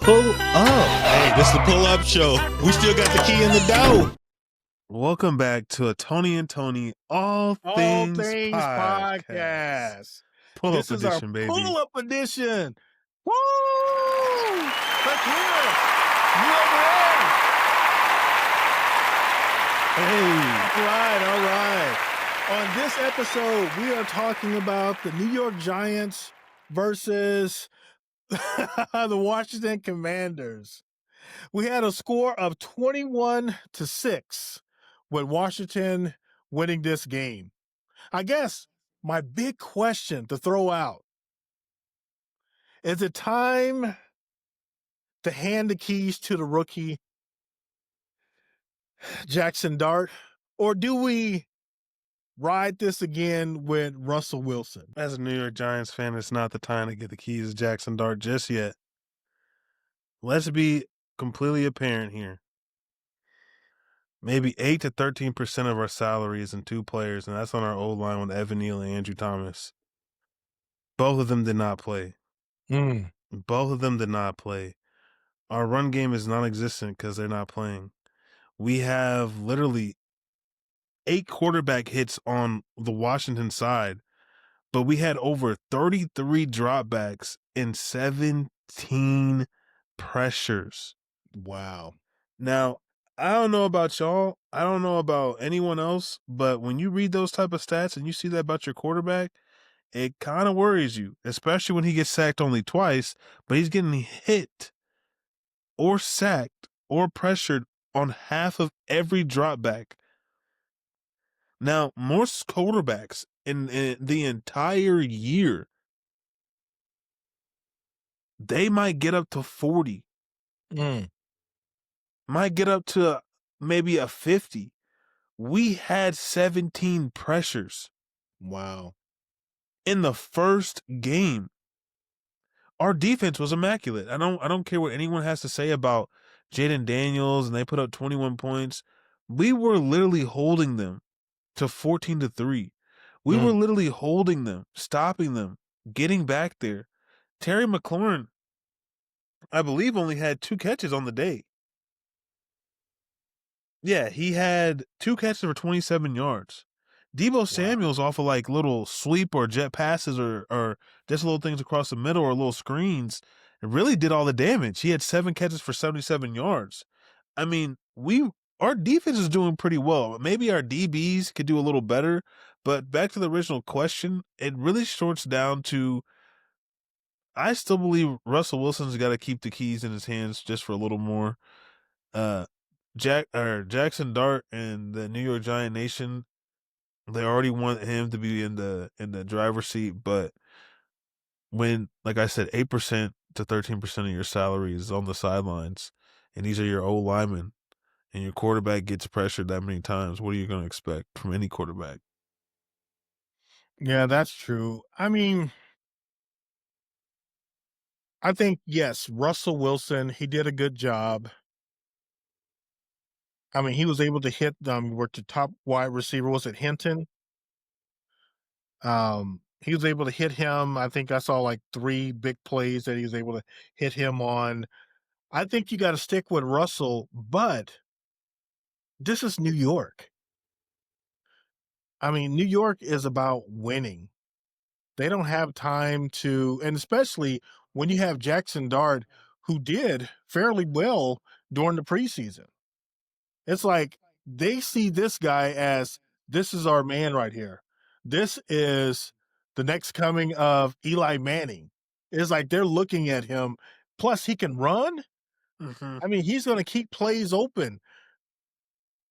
Pull up. Hey, this is the pull up show. We still got the key in the dough. Welcome back to a Tony and Tony All Things Podcast. Podcast. Pull This up is our edition, baby. pull up edition. Woo! Let's hear it. You over there? Hey, All right. On this episode, we are talking about the New York Giants versus the Washington Commanders. We had a score of 21-6 with Washington winning this game. I guess my big question to throw out, is it time to hand the keys to the rookie, Jackson Dart, or do we ride this again with Russell Wilson? as a New York Giants fan, it's not the time to get the keys to Jackson Dart just yet. Let's be completely apparent here. Maybe 8 to 13% of our salary is in two players, and that's on our old line with Evan Neal and Andrew Thomas. Both of them did not play. Both of them did not play. Our run game is non-existent because they're not playing. We have literally 8 quarterback hits on the Washington side, but we had over 33 dropbacks and 17 pressures. Wow. Now, I don't know about y'all. I don't know about anyone else, but when you read those type of stats and you see that about your quarterback, it kind of worries you, especially when he gets sacked only twice, but he's getting hit or sacked or pressured on half of every dropback. Now, most quarterbacks in the entire year, they might get up to 40, might get up to maybe a 50. We had 17 pressures. Wow. In the first game. Our defense was immaculate. I don't care what anyone has to say about Jaden Daniels, and they put up 21 points. We were literally holding them to 14-3. We were literally holding them, stopping them, getting back there. Terry McLaurin, I believe, only had 2 catches on the day. Yeah, he had 2 catches for 27 yards. Deebo Samuel's off of like little sweep or jet passes or just little things across the middle or little screens. It really did all the damage. He had 7 catches for 77 yards. I mean, our defense is doing pretty well. Maybe our DBs could do a little better, but back to the original question, it really shorts down to, I still believe Russell Wilson's got to keep the keys in his hands just for a little more. Jackson Dart and the New York Giant Nation, they already want him to be in the driver's seat, but when, like I said, 8% to 13% of your salary is on the sidelines, and these are your old linemen, and your quarterback gets pressured that many times, what are you going to expect from any quarterback? Yeah, that's true. I mean, I think, yes, Russell Wilson, he did a good job. I mean, he was able to hit them with the top wide receiver. Was it Hinton? He was able to hit him. I think I saw like 3 big plays that he was able to hit him on. I think you got to stick with Russell, but this is New York. I mean, New York is about winning. They don't have time to, and especially when you have Jackson Dart, who did fairly well during the preseason. It's like they see this guy as, this is our man right here. This is the next coming of Eli Manning. It's like they're looking at him. Plus, he can run. I mean, he's going to keep plays open.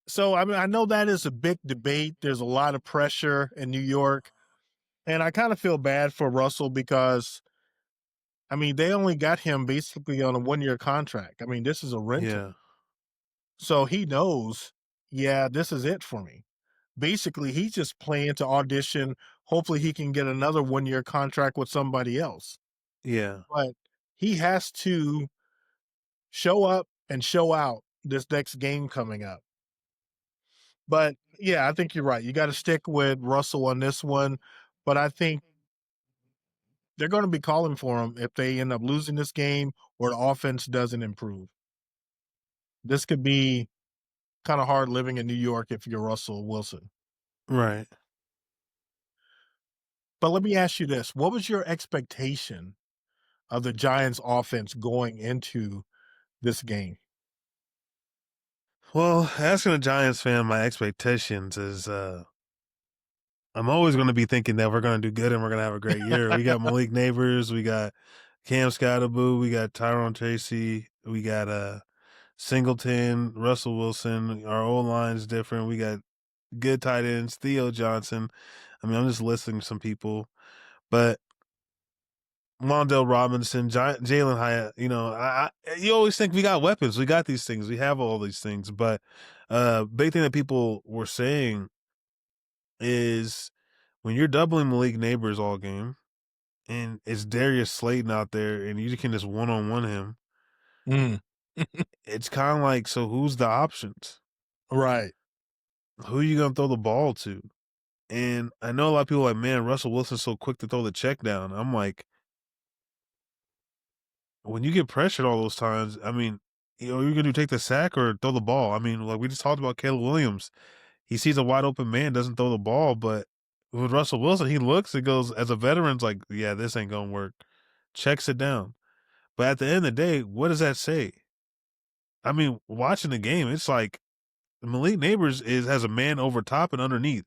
So, I mean, I know that is a big debate. There's a lot of pressure in New York. And I kind of feel bad for Russell because, I mean, they only got him basically on a 1-year contract. I mean, this is a rental. Yeah. So he knows, yeah, this is it for me. Basically, he's just playing to audition. Hopefully he can get another 1-year contract with somebody else. Yeah. But he has to show up and show out this next game coming up. But yeah, I think you're right. You got to stick with Russell on this one. But I think they're going to be calling for him if they end up losing this game or the offense doesn't improve. This could be kind of hard living in New York if you're Russell Wilson. Right. But let me ask you this. What was your expectation of the Giants offense going into this game? Well, asking a Giants fan my expectations is I'm always gonna be thinking that we're gonna do good and we're gonna have a great year. We got Malik Neighbors, we got Cam Scottaboo, we got Tyrone Tracy, we got Singleton, Russell Wilson. Our O line's different. We got good tight ends, Theo Johnson. I mean, I'm just listing some people, but Mondale Robinson, Jalen Hyatt. You know, you always think we got weapons, we got these things, we have all these things, but big thing that people were saying is when you're doubling Malik Neighbors all game and it's Darius Slayton out there and you can just one on one him, Mm, it's kind of like, so who's the options? right. Who are you gonna throw the ball to? And I know a lot of people are like, man, Russell Wilson's so quick to throw the check down. I'm like, when you get pressured all those times, I mean, you're gonna take the sack or throw the ball. I mean, like we just talked about Caleb Williams. He sees a wide open man, doesn't throw the ball, but with Russell Wilson, he looks and goes, as a veteran's like, yeah, this ain't gonna work. Checks it down. But at the end of the day, what does that say? I mean, watching the game, it's like Malik Neighbors has a man over top and underneath.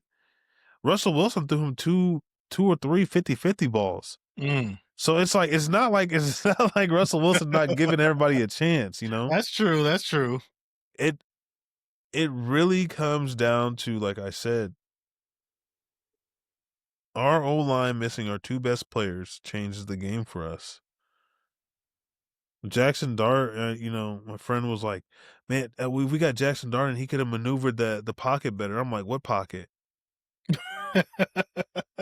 Russell Wilson threw him two or three 50-50 balls. Mm. So it's not like Russell Wilson not giving everybody a chance, you know? That's true. That's true. It it really comes down to, like I said, our O-line missing our 2 best players changes the game for us. Jackson Dart, you know, my friend was like, "Man, we got Jackson Dart and he could have maneuvered the pocket better." I'm like, "What pocket?"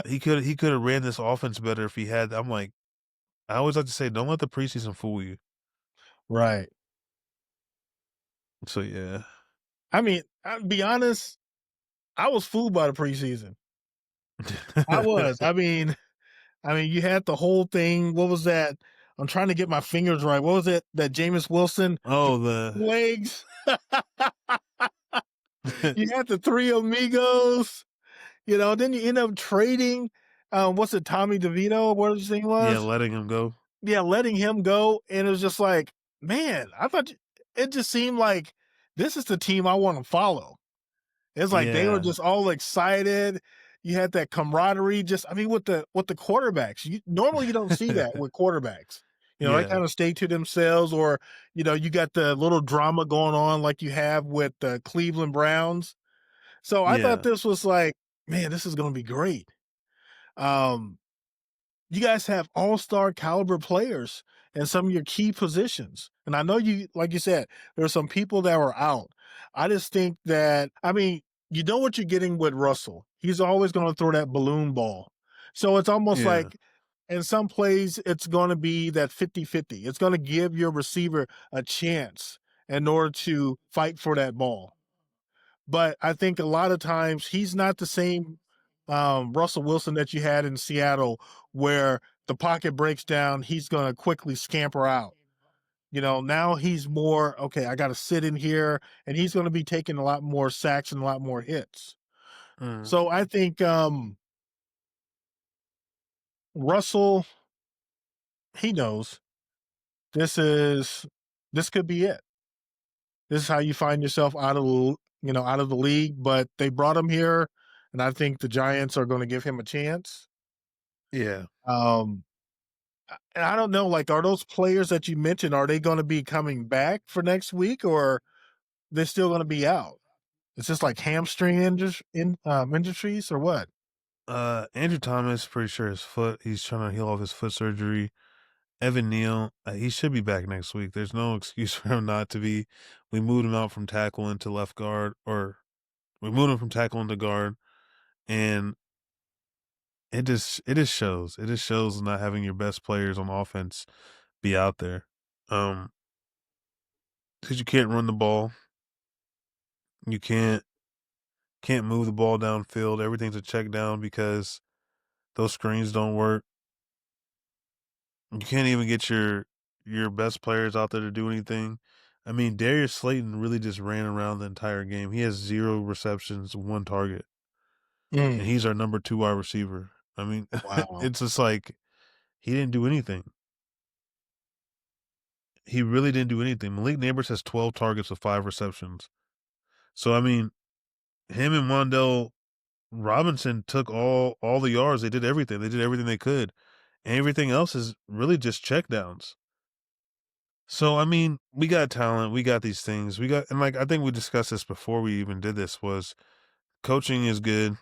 He could have ran this offense better if he had. I'm like, I always like to say, don't let the preseason fool you. Right. So yeah. I mean, I'll be honest, I was fooled by the preseason. I was. I mean, you had the whole thing. What was that? I'm trying to get my fingers right. What was it that Jameis Wilson Oh, the legs? You had the three amigos, then you end up trading what's it, Tommy DeVito, what his name yeah, was? letting him go. Yeah, letting him go. And it was just like, man, it just seemed like this is the team I want to follow. It's like they were Yeah. just all excited. You had that camaraderie with the quarterbacks. Normally you don't see that with quarterbacks. They Yeah. kind of stay to themselves or, you got the little drama going on like you have with the Cleveland Browns. So I thought Yeah. this was like, man, this is going to be great. Um, you guys have all-star caliber players in some of your key positions. And I know you, like you said, there are some people that were out. I just think that, I mean, you know what you're getting with Russell. He's always going to throw that balloon ball. So it's almost Yeah. like in some plays, it's going to be that 50-50. It's going to give your receiver a chance in order to fight for that ball. But I think a lot of times he's not the same Russell Wilson that you had in Seattle, where the pocket breaks down, he's going to quickly scamper out. Now he's more okay. I got to sit in here, and he's going to be taking a lot more sacks and a lot more hits. Mm. So I think Russell, he knows this could be it. This is how you find yourself out of the league. But they brought him here, and I think the Giants are going to give him a chance. Yeah. Um, and I don't know, like, are those players that you mentioned, are they going to be coming back for next week, or they're still going to be out? It's just like hamstring industries or what? Andrew Thomas, pretty sure his foot. He's trying to heal off his foot surgery. Evan Neal, he should be back next week. There's no excuse for him not to be. We moved him out from tackle into left guard, or we moved him from tackle into guard, and it just shows. It just shows not having your best players on offense be out there. Because you can't run the ball, you can't move the ball downfield. Everything's a check down because those screens don't work. You can't even get your best players out there to do anything. I mean, Darius Slayton really just ran around the entire game. He has 0 receptions, 1 target, and Mm, he's our number 2 wide receiver. I mean, wow. it's just like he didn't do anything. He really didn't do anything. Malik Neighbors has 12 targets with 5 receptions. So, I mean, him and Wandell Robinson took all the yards. They did everything. They did everything they could. And everything else is really just checkdowns. So, I mean, we got talent, we got these things. We got and, like, I think we discussed this before we even did this was coaching is good.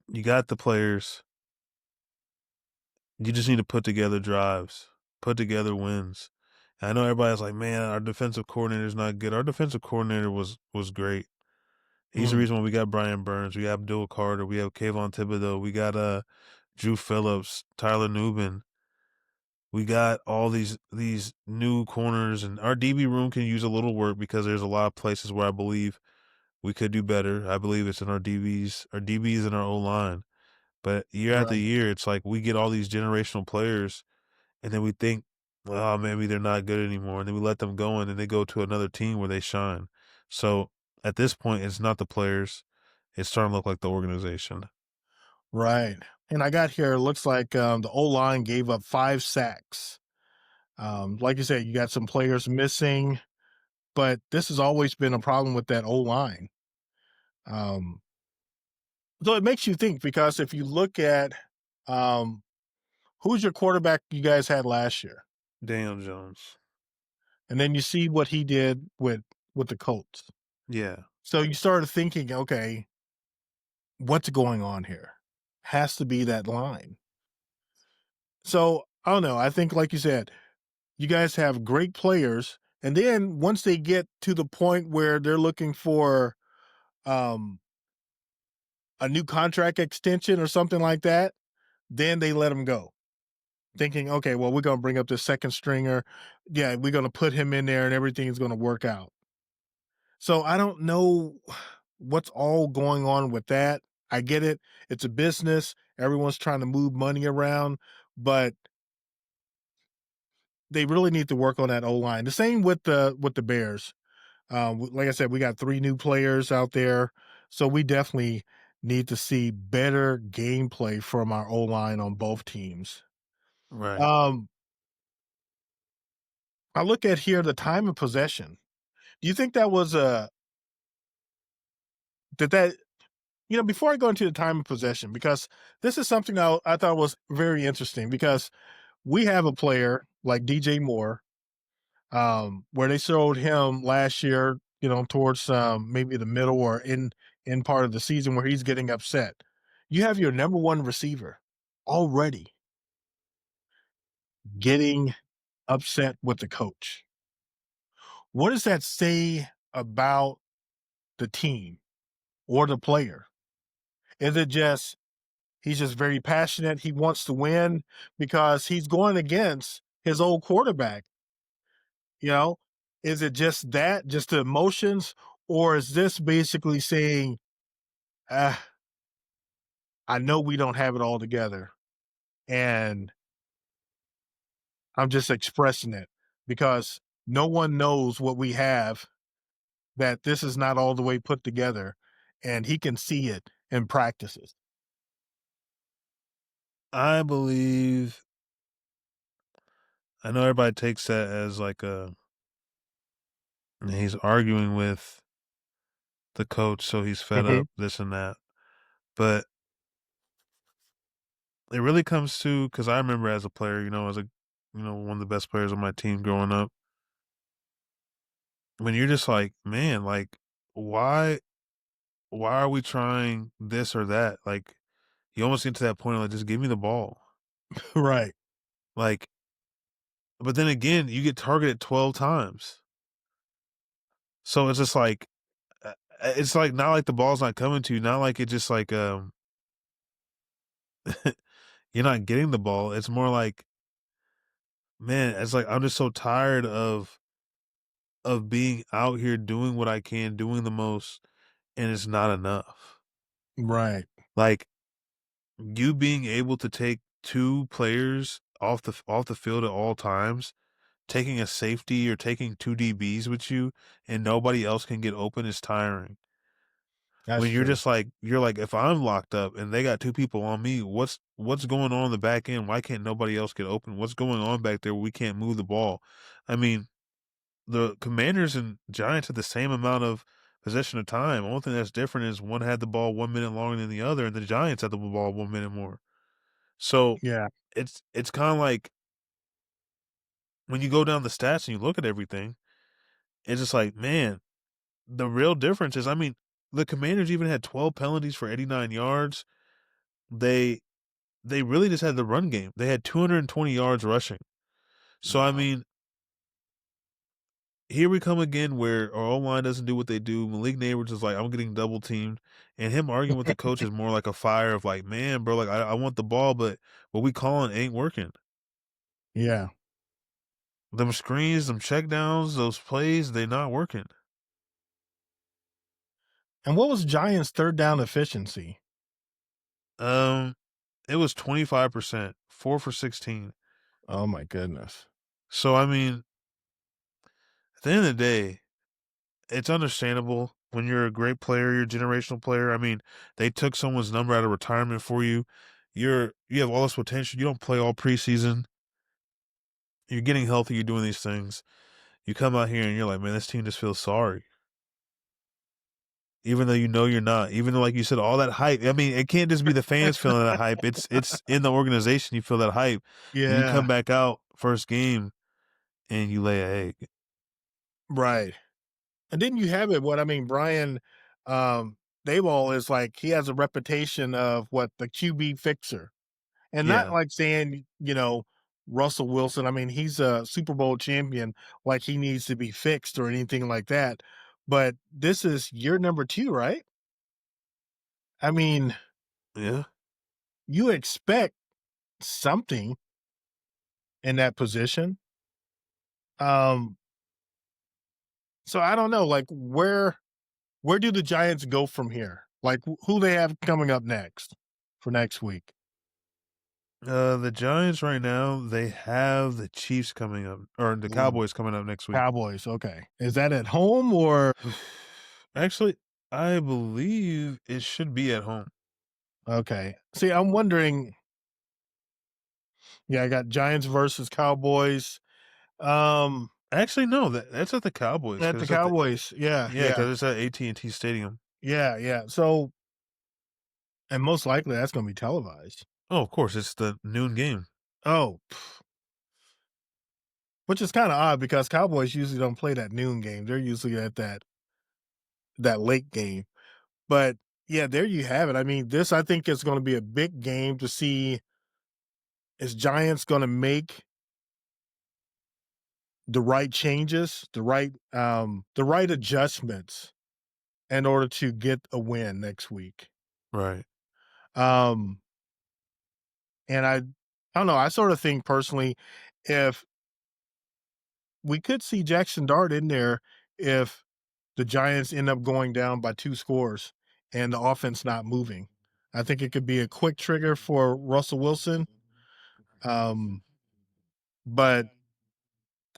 You got the players. You just need to put together drives, put together wins. And I know everybody's like, "Man, our defensive coordinator's not good." Our defensive coordinator was great. He's the Mm, reason why we got Brian Burns, we have Abdul Carter, we have Kayvon Thibodeau, we got, Drew Phillips, Tyler Nubin. We got all these new corners, and our DB room can use a little work because there's a lot of places where I believe we could do better. I believe it's in our DBs and our O-line. But year after right. year, it's like we get all these generational players, and then we think, "Oh, maybe they're not good anymore," and then we let them go, and then they go to another team where they shine. So, at this point, it's not the players. It's starting to look like the organization. Right. And I got here, it looks like the O line gave up 5 sacks. Like you said, you got some players missing, but this has always been a problem with that O line. Um, so it makes you think because if you look at um, who's your quarterback you guys had last year, Daniel Jones. and then you see what he did with the Colts. Yeah. So you started thinking, okay, what's going on here? Has to be that line. So I don't know. I think, like you said, you guys have great players, and then once they get to the point where they're looking for um, a new contract extension or something like that, then they let them go, thinking, okay, well, we're going to bring up the second stringer. Yeah, we're going to put him in there, and everything is going to work out. So I don't know what's all going on with that. I get it; it's a business. Everyone's trying to move money around, but they really need to work on that O line. The same with the Bears. Like I said, we got 3 new players out there, so we definitely need to see better gameplay from our O-line on both teams. Right. Um, I look at here the time of possession. Do you think that was a did that before I go into the time of possession, because this is something I thought was very interesting because we have a player like DJ Moore, where they showed him last year, towards maybe the middle or in part of the season where he's getting upset. You have your number one receiver already getting upset with the coach. What does that say about the team or the player? Is it just he's just very passionate? He wants to win because he's going against his old quarterback. You know, is it just that, just the emotions, or is this basically saying, ah, I know we don't have it all together, and I'm just expressing it because no one knows what we have, that this is not all the way put together, and he can see it in practices. I believe I know everybody takes that as like a he's arguing with the coach, so he's fed Mhm. up, this and that. But it really comes to because I remember as a player, as one of the best players on my team growing up, when you're just like, man, like, why why are we trying this or that? Like, you almost get to that point of like, just give me the ball. Right, Like, but then again, you get targeted 12 times. So it's just like, it's like not like the ball's not coming to you, not like it just like, you're not getting the ball. It's more like, man, it's like I'm just so tired of being out here doing what I can, doing the most, and it's not enough. right, Like you being able to take two players off the field at all times taking a safety or taking 2 DBs with you and nobody else can get open is tiring. That's When you're true. just like you're like, "If I'm locked up and they got 2 people on me, what's going on in the back end? Why can't nobody else get open? What's going on back there? We can't move the ball." I mean, the Commanders and Giants had the same amount of possession of time. Only thing that's different is one had the ball 1 minute longer than the other, and the Giants had the ball 1 minute more. So, Yeah. it's kinda like when you go down the stats and you look at everything, it's just like, man, the real difference is, I mean, the Commanders even had 12 penalties for 89 yards. They they really just had the run game. They had 220 yards rushing. So, I Wow. mean, here we come again where our O-line doesn't do what they do. Malik Neighbors is like, "I'm getting double teamed," and him arguing with the coach is more like a fire of like, "Man, bro, like, I want the ball, but what we calling ain't working." Yeah. Them screens, them checkdowns, those plays, they not working. And what was Giants' third down efficiency? Um, it was 25%, 4 for 16. Oh my goodness. So, I mean, at the end of the day, it's understandable when you're a great player, you're a generational player. I mean, they took someone's number out of retirement for you. You have all this potential. You don't play all preseason. You're getting healthy. You're doing these things. You come out here and you're like, man, this team just feels sorry. Even though you know you're not. Even though, like you said, all that hype. I mean, it can't just be the fans feeling that hype. It's in the organization. You feel that hype, and you come Yeah. back out first game and you lay an egg. Right. And then you have it, what I mean, Brian, Daboll is like, he has a reputation of what, the QB fixer. And not Yeah, like saying, Russell Wilson, I mean, he's a Super Bowl champion, like he needs to be fixed or anything like that. But this is year number 2, right? I mean, yeah. you expect something in that position. Um, so I don't know, like where do the Giants go from here? Like who they have coming up next for next week? The Giants right now, they have the Chiefs coming up, or the Ooh, Cowboys coming up next week. Cowboys. Okay. Is that at home or Actually, I believe it should be at home. okay? See, I'm wondering. Yeah, I got Giants versus Cowboys. Um, Actually, no, that's at the Cowboys at because the it's at the Cowboys. Yeah, yeah, yeah, because it's at AT&T Stadium. yeah, yeah. So, and most likely that's going to be televised. Oh, of course, it's the noon game. Oh, which is kind of odd because Cowboys usually don't play that noon game. They're usually at that late game. But yeah, there you have it. I mean, this I think is going to be a big game to see, is Giants going to make the right changes, the right adjustments in order to get a win next week. Right. Um, and I don't know. I sort of think personally, if we could see Jackson Dart in there, if the Giants end up going down by 2 scores and the offense not moving. I think it could be a quick trigger for Russell Wilson. Um, but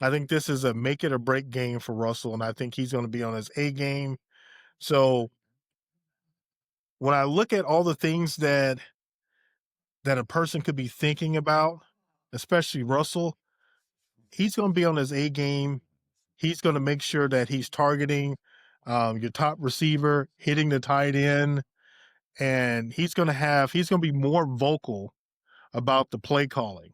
I think this is a make it or break game for Russell, and I think he's going to be on his A game. So when I look at all the things that a person could be thinking about, especially Russell, he's going to be on his A game. He's going to make sure that he's targeting your top receiver, hitting the tight end, and he's going to be more vocal about the play calling.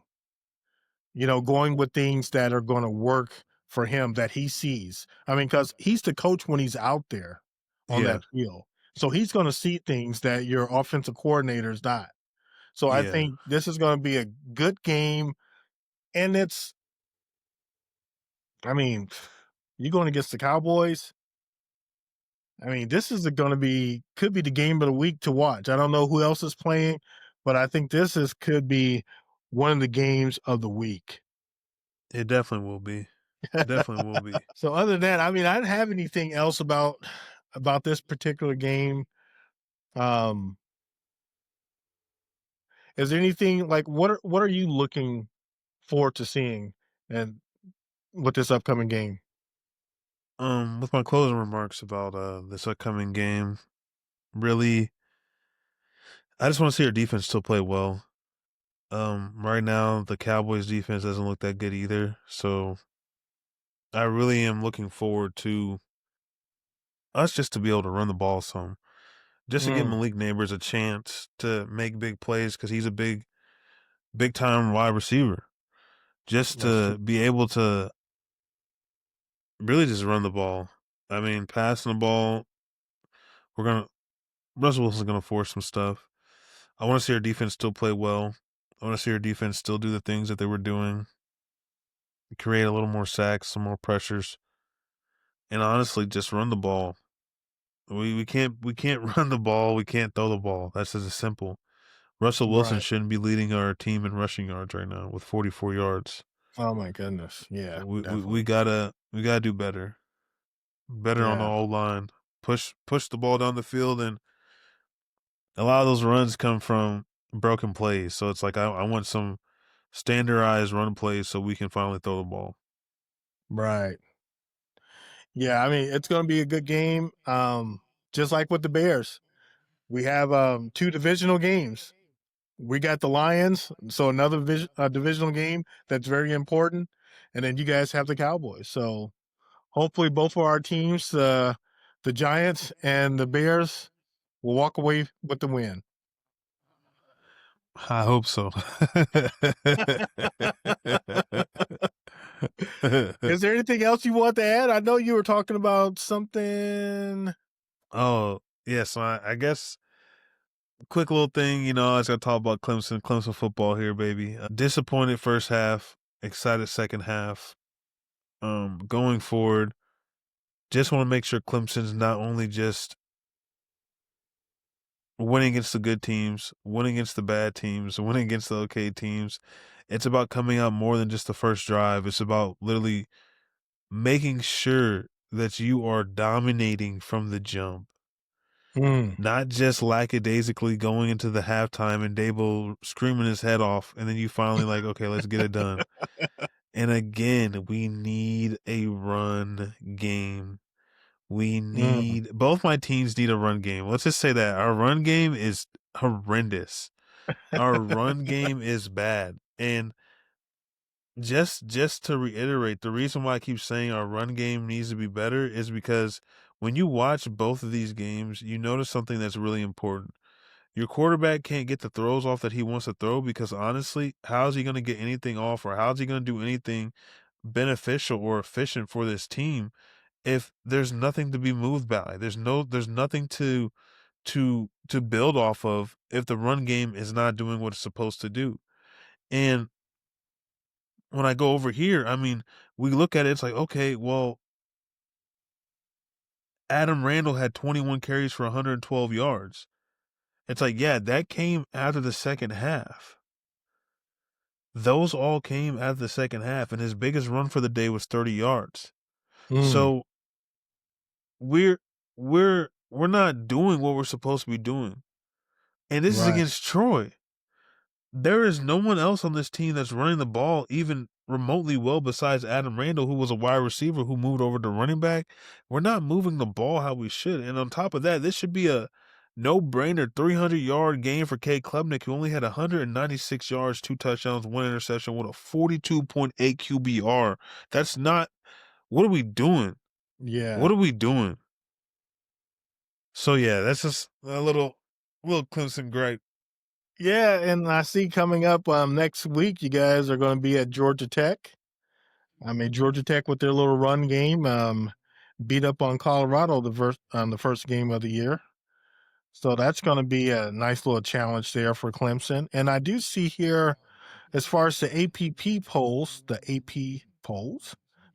Going with things that are going to work for him that he sees. I mean, because he's the coach when he's out there on Yeah. that field, so he's going to see things that your offensive coordinator is not. So I Yeah. think this is going to be a good game, and I mean, you're going against the Cowboys. I mean, this is going to be could be the game of the week to watch. I don't know who else is playing, but I think this is could be one of the games of the week. It definitely will be. It definitely will be. So other than that, I mean, I didn't have anything else about this particular game. Um, is there anything like what are you looking forward to seeing? And with this upcoming game? With my closing remarks about this upcoming game, really, I just want to see our defense still play well. Right now the Cowboys defense doesn't look that good either. So I really am looking forward to us just to be able to run the ball some. Just to give Mm, Malik Neighbors a chance to make big plays because he's a big time wide receiver. Just that's true. to be able to really just run the ball. I mean, passing the ball, we're gonna Russell Wilson's gonna force some stuff. I want to see our defense still play well. I want to see our defense still do the things that they were doing, create a little more sacks, some more pressures, and honestly, just run the ball. We can't run the ball. We can't throw the ball. That's just simple. Russell Wilson Right. shouldn't be leading our team in rushing yards right now with 44 yards. Oh my goodness. Yeah, We definitely. gotta do better. Better on the Yeah. old line. Push the ball down the field, and a lot of those runs come from broken plays. So it's like I want some standardized run plays so we can finally throw the ball. Right. Yeah, I mean, it's going to be a good game. Just like with the Bears, we have two divisional games. We got the Lions, so another divisional game that's very important, and then you guys have the Cowboys. So hopefully, both of our teams, the Giants and the Bears, will walk away with the win. I hope so. Is there anything else you want to add? I know you were talking about something. Oh, yeah, so I guess quick little thing, I was gonna talk about Clemson football here, baby. Disappointed first half, excited second half. Going forward, just want to make sure Clemson's not only just winning against the good teams, winning against the bad teams, winning against the okay teams. It's about coming out more than just the first drive. It's about literally making sure that you are dominating from the jump, Mm, not just lackadaisically going into the halftime and Dable screaming his head off, and then you finally like, okay, let's get it done. And again, we need a run game. We mm. need both my teams need a run game. Let's just say that our run game is horrendous. Our run game is bad. And just to reiterate, the reason why I keep saying our run game needs to be better is because when you watch both of these games, you notice something that's really important. Your quarterback can't get the throws off that he wants to throw because honestly, how is he going to get anything off or how is he going to do anything beneficial or efficient for this team if there's nothing to be moved by? There's nothing to build off of if the run game is not doing what it's supposed to do. And when I go over here, I mean, we look at it, it's like, okay, well, Adam Randall had 21 carries for 112 yards. It's like, yeah, that came after the second half. Those all came after the second half, and his biggest run for the day was 30 yards. Mm, So we're we're not doing what we're supposed to be doing. And this is right. against Troy. There is no one else on this team that's running the ball even remotely well besides Adam Randall, who was a wide receiver who moved over to running back. We're not moving the ball how we should. And on top of that, this should be a no-brainer 300-yard game for Cade Klubnik, who only had 196 yards, 2 touchdowns, 1 interception with a 42.8 QBR. That's not what are we doing? Yeah. What are we doing? So yeah, that's just a little Clemson gripe. Yeah, and I see coming up next week, you guys are going to be at Georgia Tech. I mean, Georgia Tech with their little run game beat up on Colorado the first game of the year. So that's going to be a nice little challenge there for Clemson. And I do see here, as far as the AP polls,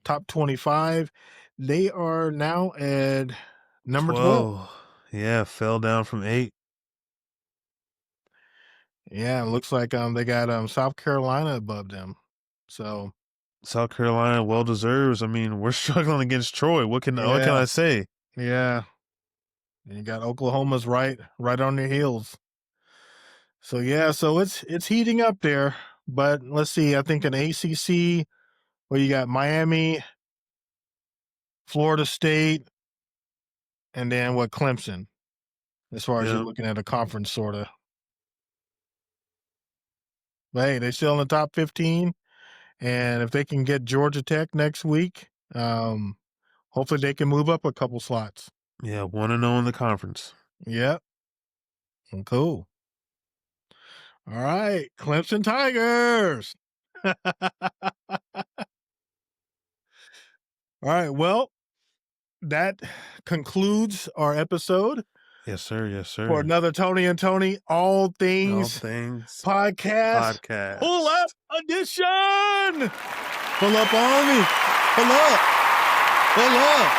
top 25, they are now at number 12. 12. Yeah, fell down from 8. Yeah, it looks like they got South Carolina above them. So South Carolina well deserves. I mean, we're struggling against Troy. What can yeah, I say? yeah. And you got Oklahoma's right on their heels. So yeah, so it's heating up there. But let's see, I think an ACC Well, you got Miami, Florida State, and then what, Clemson, as far as you're Yep. looking at a conference sorta. But hey, they're still in the top 15, and if they can get Georgia Tech next week, hopefully they can move up a couple slots. Yeah, 1-0 in the conference. Yep. Cool. All right, Clemson Tigers. All right, well, that concludes our episode Yes, sir. Yes, for sir. another Tony and Tony All All Things things Podcast podcast. Pull Up Edition. Pull up on me. Pull up. Pull up.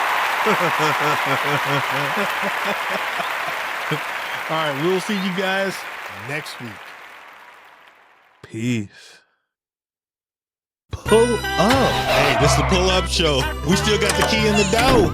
All right, we'll see you guys next week. Peace. Pull up. Hey, this is the Pull Up Show. We still got the key in the door.